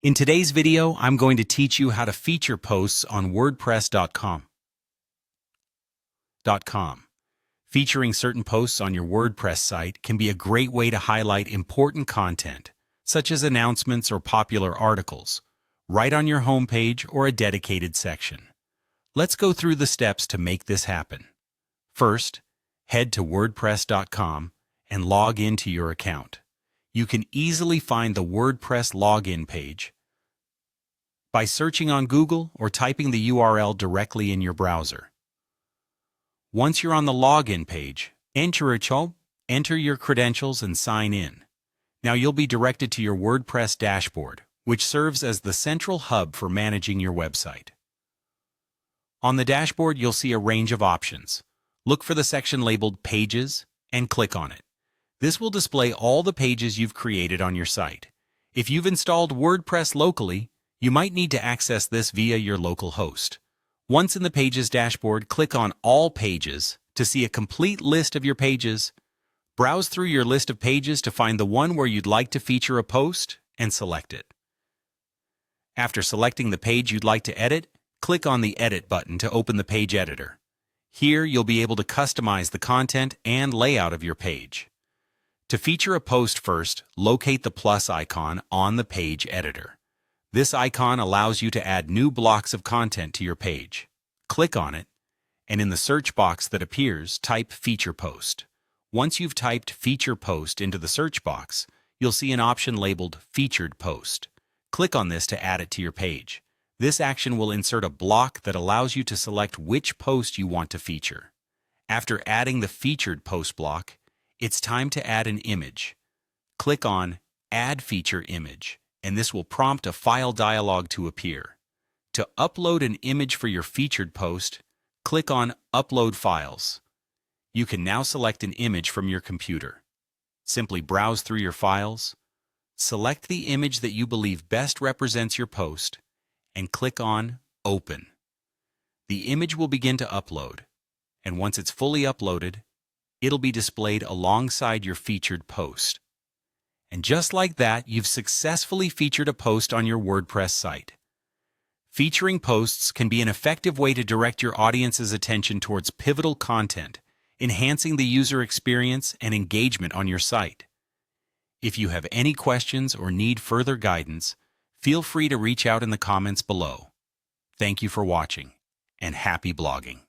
In today's video, I'm going to teach you how to feature posts on WordPress.com. Featuring certain posts on your WordPress site can be a great way to highlight important content, such as announcements or popular articles, right on your homepage or a dedicated section. Let's go through the steps to make this happen. First, head to WordPress.com and log into your account. You can easily find the WordPress login page by searching on Google or typing the URL directly in your browser. Once you're on the login page, enter your credentials and sign in. Now you'll be directed to your WordPress dashboard, which serves as the central hub for managing your website. On the dashboard, you'll see a range of options. Look for the section labeled Pages and click on it. This will display all the pages you've created on your site. If you've installed WordPress locally, you might need to access this via your local host. Once in the Pages dashboard, click on All Pages to see a complete list of your pages. Browse through your list of pages to find the one where you'd like to feature a post and select it. After selecting the page you'd like to edit, click on the Edit button to open the page editor. Here, you'll be able to customize the content and layout of your page. To feature a post first, locate the plus icon on the page editor. This icon allows you to add new blocks of content to your page. Click on it, and in the search box that appears, type Feature Post. Once you've typed Feature Post into the search box, you'll see an option labeled Featured Post. Click on this to add it to your page. This action will insert a block that allows you to select which post you want to feature. After adding the Featured Post block, it's time to add an image. Click on Add Feature Image, and this will prompt a file dialog to appear. To upload an image for your featured post, click on Upload Files. You can now select an image from your computer. Simply browse through your files, select the image that you believe best represents your post, and click on Open. The image will begin to upload, and once it's fully uploaded, it'll be displayed alongside your featured post. And just like that, you've successfully featured a post on your WordPress site. Featuring posts can be an effective way to direct your audience's attention towards pivotal content, enhancing the user experience and engagement on your site. If you have any questions or need further guidance, feel free to reach out in the comments below. Thank you for watching, and happy blogging.